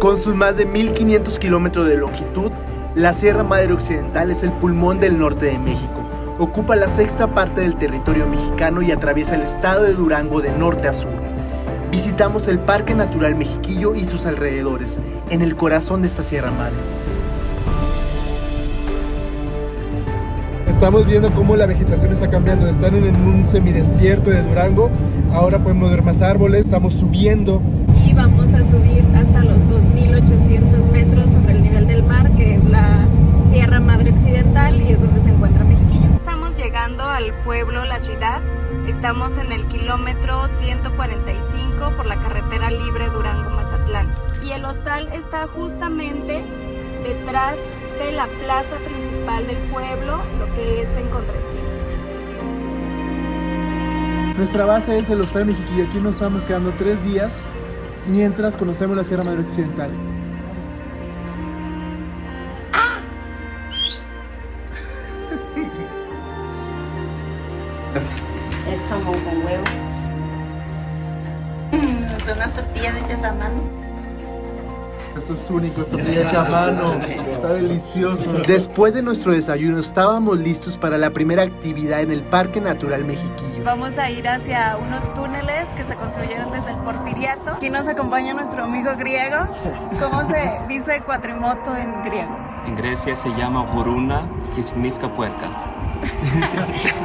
Con sus más de 1500 kilómetros de longitud, la Sierra Madre Occidental es el pulmón del norte de México. Ocupa la sexta parte del territorio mexicano y atraviesa el estado de Durango de norte a sur. Visitamos el Parque Natural Mexiquillo y sus alrededores, en el corazón de esta Sierra Madre. Estamos viendo cómo la vegetación está cambiando. Están en un semidesierto de Durango. Ahora podemos ver más árboles. Estamos subiendo. Y vamos a subir hasta los 2800 metros sobre el nivel del mar, que es la Sierra Madre Occidental y es donde se encuentra Mexiquillo. Estamos llegando al pueblo, la ciudad. Estamos en el kilómetro 145 por la carretera libre Durango-Mazatlán. Y el hostal está justamente detrás de la plaza principal del pueblo, lo que es en contraesquina. Nuestra base es el Hostal Mexiquillo. Aquí nos estamos quedando 3 días mientras conocemos la Sierra Madre Occidental. Es jamón con huevo. Son unas tortillas hechas a mano. Esto es único, esto es hecha a mano, está delicioso. Después de nuestro desayuno estábamos listos para la primera actividad en el Parque Natural Mexiquillo. Vamos a ir hacia unos túneles que se construyeron desde el Porfiriato. Aquí nos acompaña nuestro amigo griego. ¿Cómo se dice cuatrimoto en griego? En Grecia se llama Voruna, que significa puerca.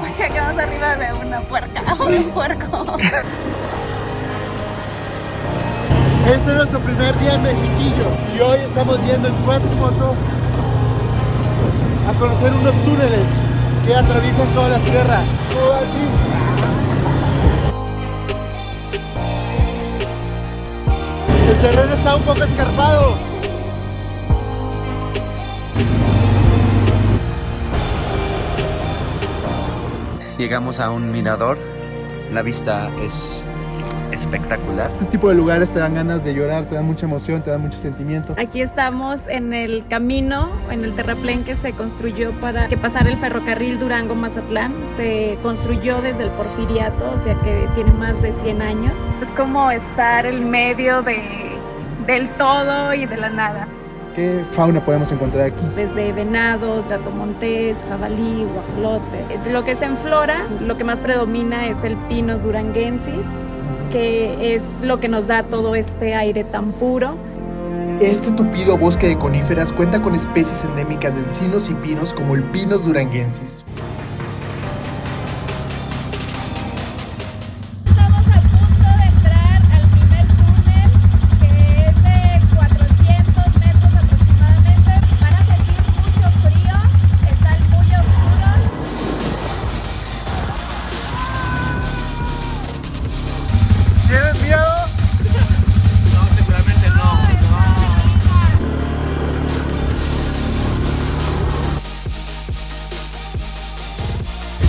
O sea que vamos arriba de una puerca, un puerco. Este es nuestro primer día en Mexiquillo y hoy estamos yendo en cuatrimoto a conocer unos túneles que atraviesan toda la sierra. Todo así. El terreno está un poco escarpado. Llegamos a un mirador, la vista es espectacular. Este tipo de lugares te dan ganas de llorar, te dan mucha emoción, te dan mucho sentimiento. Aquí estamos en el camino, en el terraplén que se construyó para que pasara el ferrocarril Durango-Mazatlán. Se construyó desde el Porfiriato, o sea que tiene más de 100 años. Es como estar en medio del todo y de la nada. ¿Qué fauna podemos encontrar aquí? Desde venados, gato montés, jabalí, guajolote. Lo que es en flora, lo que más predomina es el Pinus duranguensis, que es lo que nos da todo este aire tan puro. Este tupido bosque de coníferas cuenta con especies endémicas de encinos y pinos como el Pinus duranguensis. Estamos a punto de entrar al primer túnel, que es de 400 metros aproximadamente. Van a sentir mucho frío, están muy oscuros. ¿Tienes miedo? No, seguramente no.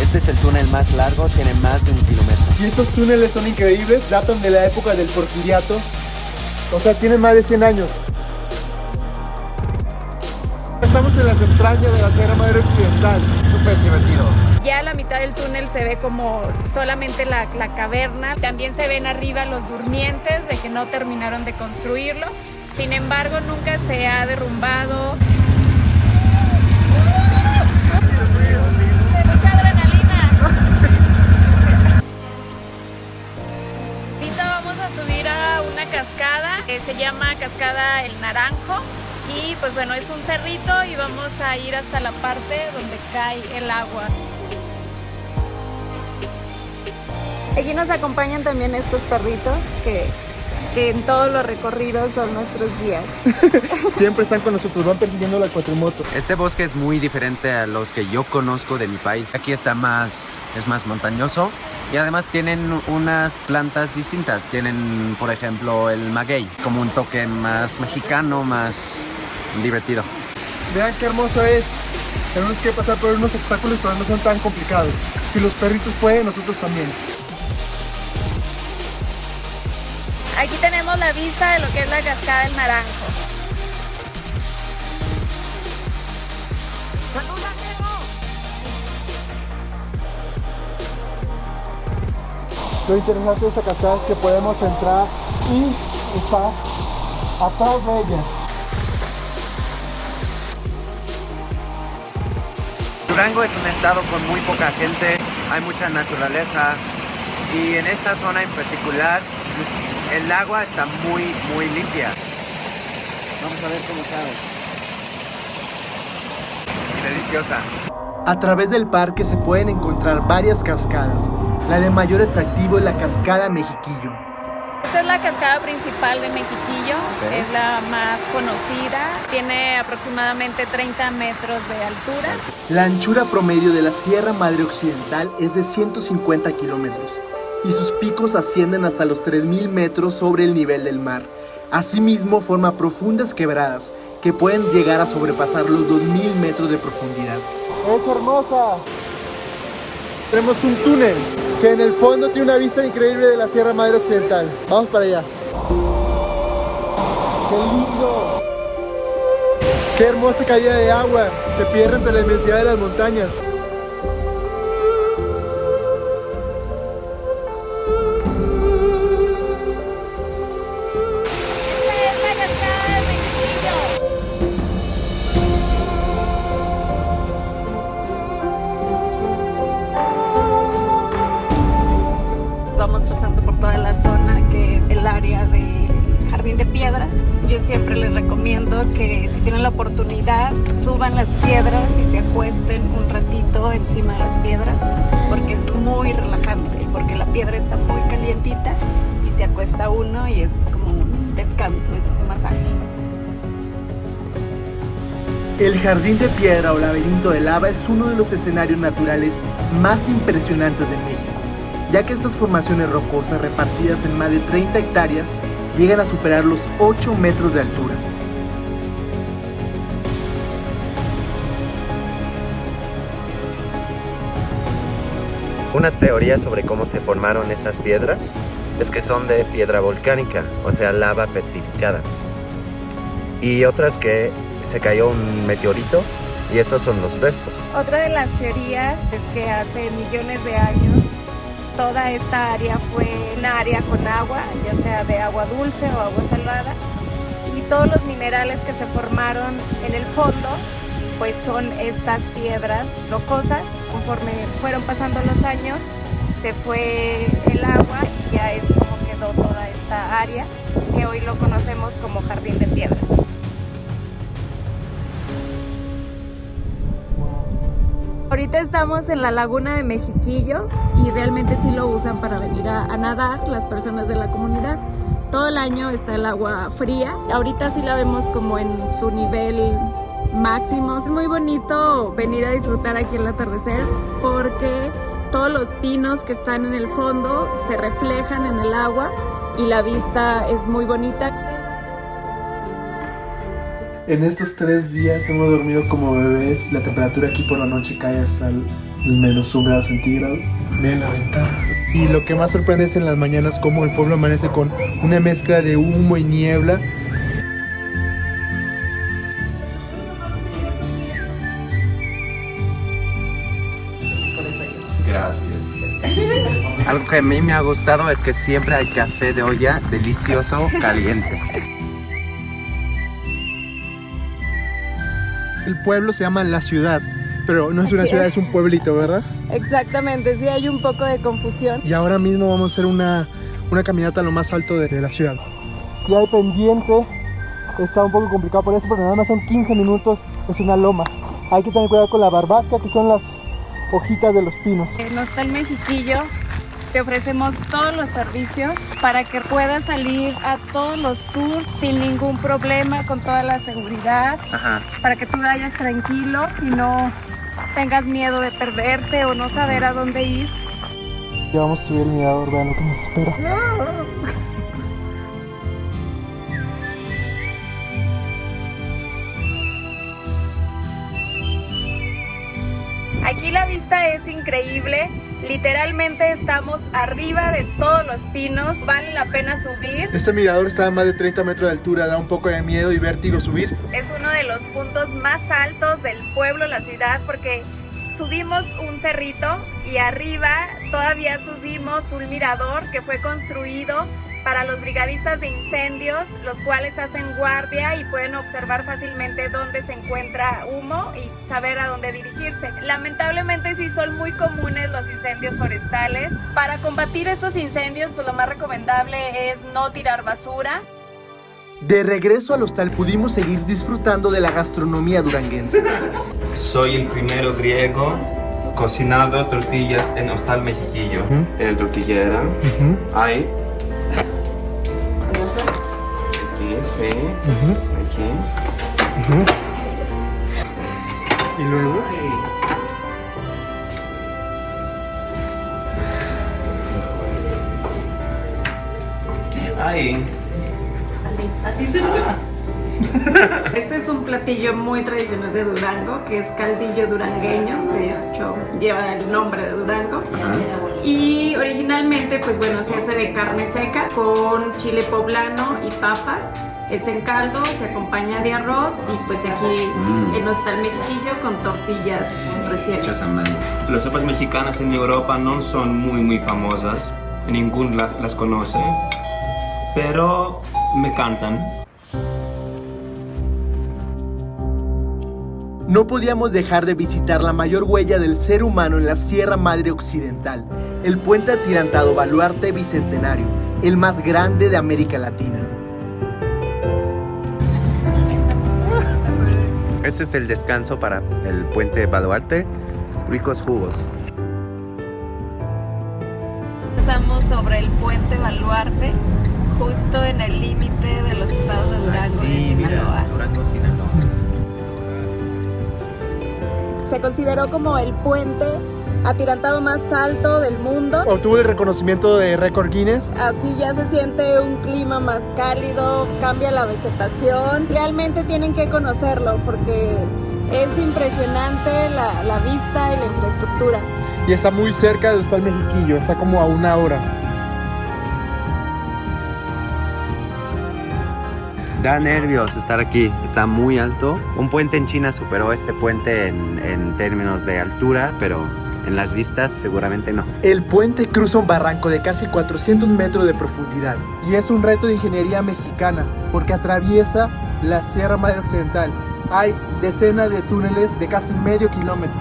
Este es el túnel más largo, tiene más de 1 kilómetro. Y estos túneles son increíbles, datan de la época del Porfiriato, o sea, tienen más de 100 años. Estamos en las entrañas de la Sierra Madre Occidental. Súper divertido. Ya a la mitad del túnel se ve como solamente la caverna. También se ven arriba los durmientes de que no terminaron de construirlo. Sin embargo, nunca se ha derrumbado. ¡De mucha adrenalina! Ahorita vamos a subir a una cascada que se llama Cascada El Naranjo. Y pues bueno, es un cerrito y vamos a ir hasta la parte donde cae el agua. Aquí nos acompañan también estos perritos que en todos los recorridos son nuestros guías. Siempre están con nosotros, van persiguiendo la cuatrimoto. Este bosque es muy diferente a los que yo conozco de mi país. Aquí es más montañoso y además tienen unas plantas distintas. Tienen, por ejemplo, el maguey, como un toque más mexicano, más divertido. Vean qué hermoso es. Tenemos que pasar por unos obstáculos, pero no son tan complicados. Si los perritos pueden, nosotros también. Aquí tenemos la vista de lo que es la Cascada del Naranjo. Lo interesante de esta cascada es que podemos entrar y está atrás de ella. Durango es un estado con muy poca gente, hay mucha naturaleza y en esta zona en particular el agua está muy limpia. Vamos a ver cómo sabe. Deliciosa. A través del parque se pueden encontrar varias cascadas. La de mayor atractivo es la cascada Mexiquillo. Esta es la cascada principal de Mexiquillo, es la más conocida, tiene aproximadamente 30 metros de altura. La anchura promedio de la Sierra Madre Occidental es de 150 kilómetros y sus picos ascienden hasta los 3.000 metros sobre el nivel del mar. Asimismo, forma profundas quebradas que pueden llegar a sobrepasar los 2.000 metros de profundidad. ¡Es hermosa! Tenemos un túnel que en el fondo tiene una vista increíble de la Sierra Madre Occidental. Vamos para allá. ¡Qué lindo! ¡Qué hermosa caída de agua! Se pierde entre la inmensidad de las montañas. Vamos pasando por toda la zona que es el área del Jardín de Piedras. Yo siempre les recomiendo que si tienen la oportunidad suban las piedras y se acuesten un ratito encima de las piedras porque es muy relajante, porque la piedra está muy calientita y se acuesta uno y es como un descanso, es un masaje. El Jardín de Piedra o Laberinto de Lava es uno de los escenarios naturales más impresionantes de México, ya que estas formaciones rocosas repartidas en más de 30 hectáreas llegan a superar los 8 metros de altura. Una teoría sobre cómo se formaron estas piedras es que son de piedra volcánica, o sea, lava petrificada. Y otras que se cayó un meteorito y esos son los restos. Otra de las teorías es que hace millones de años toda esta área fue un área con agua, ya sea de agua dulce o agua salada, y todos los minerales que se formaron en el fondo pues son estas piedras rocosas. Conforme fueron pasando los años se fue el agua y ya es como quedó toda esta área que hoy lo conocemos como Jardín de Piedras. Ahorita estamos en la laguna de Mexiquillo y realmente sí lo usan para venir a nadar las personas de la comunidad. Todo el año está el agua fría. Ahorita sí la vemos como en su nivel máximo. Es muy bonito venir a disfrutar aquí el atardecer porque todos los pinos que están en el fondo se reflejan en el agua y la vista es muy bonita. En estos 3 días hemos dormido como bebés. La temperatura aquí por la noche cae hasta el -1 grado centígrado. Vean la ventana. Y lo que más sorprende es en las mañanas cómo el pueblo amanece con una mezcla de humo y niebla. Gracias. Algo que a mí me ha gustado es que siempre hay café de olla delicioso, caliente. El pueblo se llama La Ciudad, pero no es una ciudad, es un pueblito, ¿verdad? Exactamente, sí hay un poco de confusión. Y ahora mismo vamos a hacer una caminata a lo más alto de la ciudad. Ya hay pendiente, está un poco complicado por eso, pero nada más son 15 minutos, es una loma. Hay que tener cuidado con la barbasca, que son las hojitas de los pinos. En Hostal Mexiquillo te ofrecemos todos los servicios para que puedas salir a todos los tours sin ningún problema, con toda la seguridad. Ajá. Para que tú vayas tranquilo y no tengas miedo de perderte o no saber a dónde ir. Ya vamos a subir el mirador, vean lo que nos espera. Aquí la vista es increíble, literalmente estamos arriba de todos los pinos, vale la pena subir. Este mirador está a más de 30 metros de altura, da un poco de miedo y vértigo subir. Es uno de los puntos más altos del pueblo, la ciudad, porque subimos un cerrito y arriba todavía subimos un mirador que fue construido para los brigadistas de incendios, los cuales hacen guardia y pueden observar fácilmente dónde se encuentra humo y saber a dónde dirigirse. Lamentablemente sí son muy comunes los incendios forestales. Para combatir estos incendios, pues lo más recomendable es no tirar basura. De regreso al hostal pudimos seguir disfrutando de la gastronomía duranguense. Soy el primero griego cocinado tortillas en Hostal Mexiquillo. En la tortillera hay... Aquí, sí. Aquí. Y luego... Ahí. Así se lo Este es un platillo muy tradicional de Durango, que es caldillo durangueño, de hecho lleva el nombre de Durango. Y originalmente, pues bueno, se hace de carne seca con chile poblano y papas. Es en caldo, se acompaña de arroz y pues aquí en Hostal Mexiquillo con tortillas recién hechas. Las sopas mexicanas en Europa no son muy famosas, ningún las conoce, pero me encantan. No podíamos dejar de visitar la mayor huella del ser humano en la Sierra Madre Occidental, el puente atirantado Baluarte Bicentenario, el más grande de América Latina. Este es el descanso para el puente Baluarte, ricos jugos. Estamos sobre el puente Baluarte, justo en el límite de los estados de Durango y Sinaloa. Durango, Sinaloa. Se consideró como el puente atirantado más alto del mundo. Obtuvo el reconocimiento de récord Guinness. Aquí ya se siente un clima más cálido, cambia la vegetación. Realmente tienen que conocerlo porque es impresionante la vista y la infraestructura. Y está muy cerca del Hostal Mexiquillo, está como a 1 hora. Da nervios estar aquí, está muy alto. Un puente en China superó este puente en términos de altura, pero en las vistas seguramente no. El puente cruza un barranco de casi 400 metros de profundidad y es un reto de ingeniería mexicana porque atraviesa la Sierra Madre Occidental. Hay decenas de túneles de casi medio kilómetro.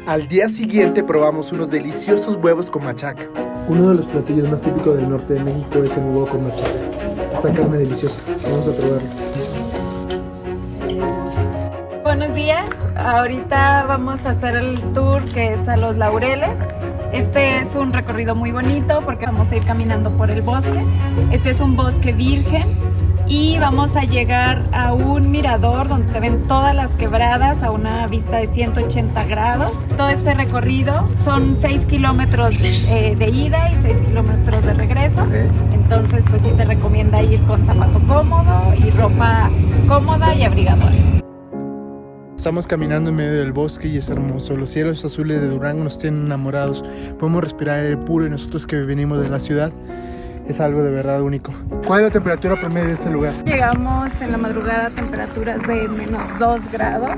Al día siguiente probamos unos deliciosos huevos con machaca. Uno de los platillos más típicos del norte de México es el huevo con machaca. Esta carne deliciosa, vamos a probarlo. Buenos días, ahorita vamos a hacer el tour que es a Los Laureles. Este es un recorrido muy bonito porque vamos a ir caminando por el bosque. Este es un bosque virgen y vamos a llegar a un mirador donde se ven todas las quebradas a una vista de 180 grados. Todo este recorrido son 6 kilómetros de ida y 6 kilómetros de regreso. Entonces pues sí se recomienda ir con zapato cómodo y ropa cómoda y abrigadora. Estamos caminando en medio del bosque y es hermoso. Los cielos azules de Durango nos tienen enamorados. Podemos respirar aire puro y nosotros que venimos de la ciudad es algo de verdad único. ¿Cuál es la temperatura promedio de este lugar? Llegamos en la madrugada a temperaturas de menos 2 grados.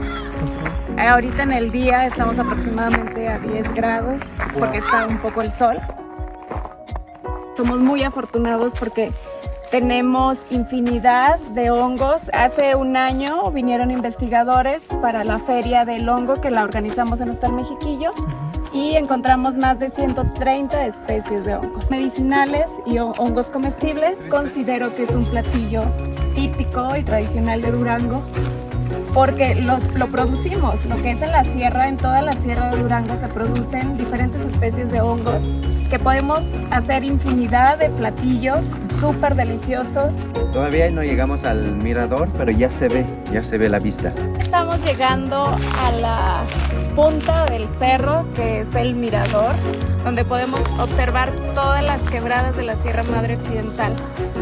Ahorita en el día estamos aproximadamente a 10 grados porque está un poco el sol. Somos muy afortunados porque tenemos infinidad de hongos. Hace un año vinieron investigadores para la feria del hongo que la organizamos en Hostal Mexiquillo y encontramos más de 130 especies de hongos medicinales y hongos comestibles. Considero que es un platillo típico y tradicional de Durango porque lo producimos. Lo que es en la sierra, en toda la sierra de Durango se producen diferentes especies de hongos que podemos hacer infinidad de platillos súper deliciosos. Todavía no llegamos al mirador, pero ya se ve la vista. Estamos llegando a la punta del cerro, que es el mirador, donde podemos observar todas las quebradas de la Sierra Madre Occidental.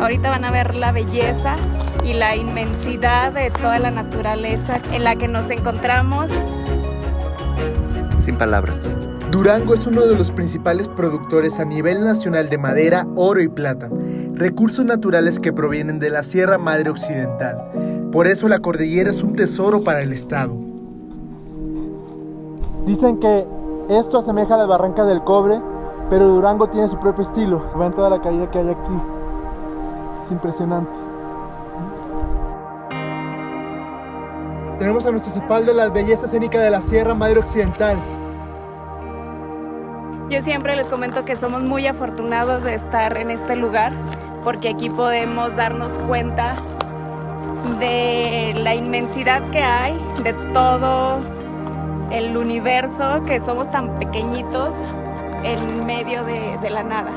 Ahorita van a ver la belleza y la inmensidad de toda la naturaleza en la que nos encontramos. Sin palabras. Durango es uno de los principales productores a nivel nacional de madera, oro y plata, recursos naturales que provienen de la Sierra Madre Occidental. Por eso la cordillera es un tesoro para el estado. Dicen que esto asemeja a la Barranca del Cobre, pero Durango tiene su propio estilo. Vean toda la caída que hay aquí, es impresionante. Tenemos a nuestro espaldas la belleza escénica de la Sierra Madre Occidental. Yo siempre les comento que somos muy afortunados de estar en este lugar, porque aquí podemos darnos cuenta de la inmensidad que hay, de todo el universo, que somos tan pequeñitos en medio de la nada.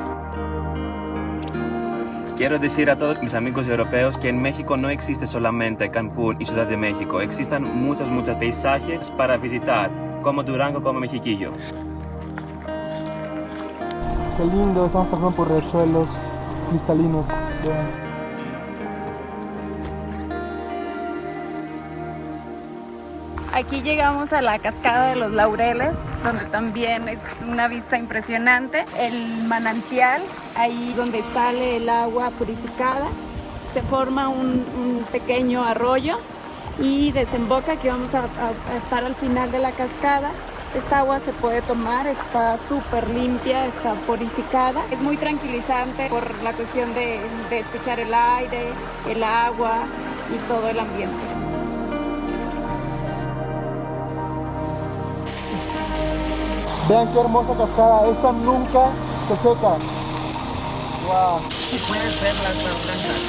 Quiero decir a todos mis amigos europeos que en México no existe solamente Cancún y Ciudad de México, existen muchos paisajes para visitar, como Durango, como Mexiquillo. Qué lindo, estamos pasando por riachuelos cristalinos. Vean. Aquí llegamos a la cascada de los Laureles, donde también es una vista impresionante. El manantial, ahí donde sale el agua purificada, se forma un pequeño arroyo y desemboca. Aquí vamos a estar al final de la cascada. Esta agua se puede tomar, está súper limpia, está purificada. Es muy tranquilizante por la cuestión de escuchar el aire, el agua y todo el ambiente. Vean qué hermosa cascada, esta nunca se seca. Wow. Pueden ser las más blancas.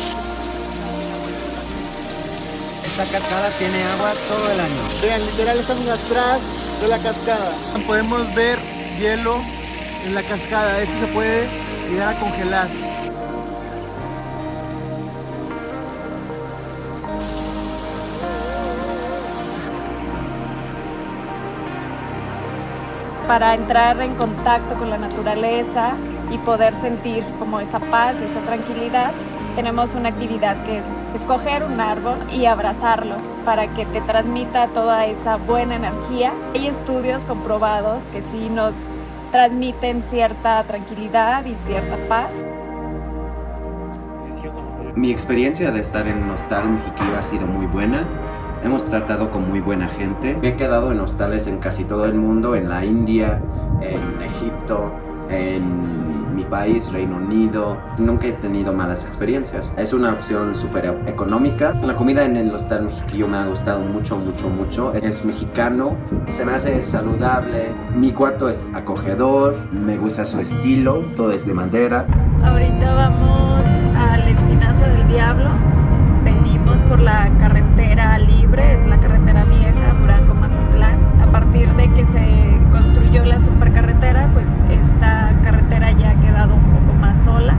Esta cascada tiene agua todo el año. Vean, literal estamos atrás de la cascada. Podemos ver hielo en la cascada, esto se puede llegar a congelar. Para entrar en contacto con la naturaleza y poder sentir como esa paz, esa tranquilidad, tenemos una actividad que es escoger un árbol y abrazarlo para que te transmita toda esa buena energía. Hay estudios comprobados que sí nos transmiten cierta tranquilidad y cierta paz. Mi experiencia de estar en un hostal Mexiquillo ha sido muy buena. Hemos tratado con muy buena gente. He quedado en hostales en casi todo el mundo, en la India, en Egipto, en mi país, Reino Unido. Nunca he tenido malas experiencias. Es una opción súper económica. La comida en el hostal Mexiquillo me ha gustado mucho. Es mexicano, se me hace saludable. Mi cuarto es acogedor, me gusta su estilo, todo es de madera. Ahorita vamos al Espinazo del Diablo. Venimos por la carretera libre, es la carretera vieja, Durango-Mazatlán. A partir de que se construyó la supercarretera, pues esta carretera ya ha quedado un poco más sola,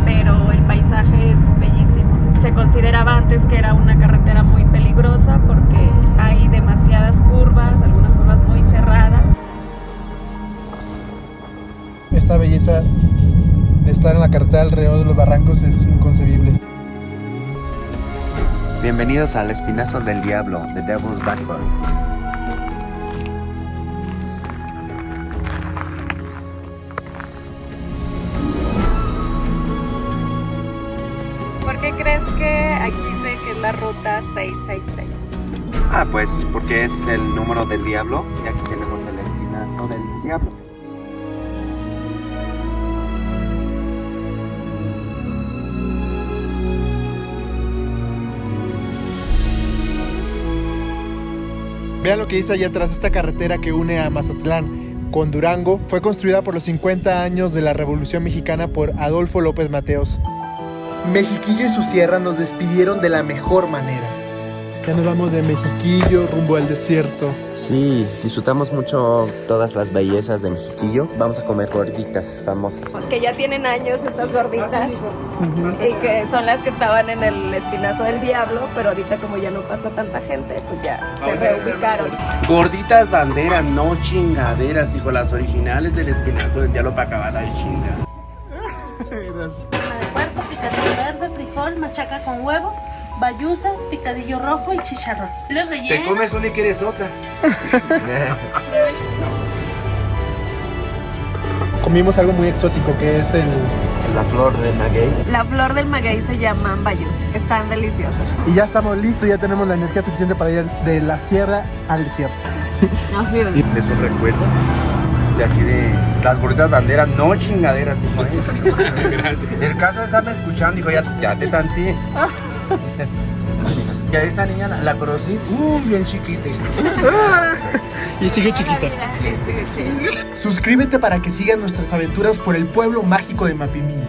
pero el paisaje es bellísimo. Se consideraba antes que era una carretera muy peligrosa porque hay demasiadas curvas, algunas curvas muy cerradas. Esta belleza de estar en la carretera alrededor de los barrancos es inconcebible. Bienvenidos al Espinazo del Diablo, The Devil's Backbone. ¿Por qué crees que aquí dice que es la ruta 666? Pues porque es el número del diablo y aquí tenemos el Espinazo del Diablo. Vean lo que dice allá atrás, esta carretera que une a Mazatlán con Durango fue construida por los 50 años de la Revolución Mexicana por Adolfo López Mateos. Mexiquillo y su sierra nos despidieron de la mejor manera. Ya nos vamos de Mexiquillo rumbo al desierto. Sí, disfrutamos mucho todas las bellezas de Mexiquillo. Vamos a comer gorditas famosas. Que ya tienen años estas gorditas y que son las que estaban en el Espinazo del Diablo, pero ahorita como ya no pasa tanta gente, pues ya se reubicaron. Gorditas banderas, no chingaderas, hijo, las originales del Espinazo del Diablo para acabar de chinga. Puerco, picadillo verde, frijol, machaca con huevo, bayuzas, picadillo rojo y chicharrón. ¿Les relleno? Te comes una y quieres otra. Comimos algo muy exótico que es La flor del maguey. La flor del maguey se llaman bayuzas, están deliciosas. y ya estamos listos, ya tenemos la energía suficiente para ir de la sierra al desierto. ¿Es un recuerdo? de aquí de las gorditas banderas, no chingaderas, hijo. Gracias. El caso de estarme escuchando, dijo, ya te tanteé. Y a esa niña la conocí, bien chiquita. Y sigue chiquita. Suscríbete para que sigas nuestras aventuras por el pueblo mágico de Mapimí.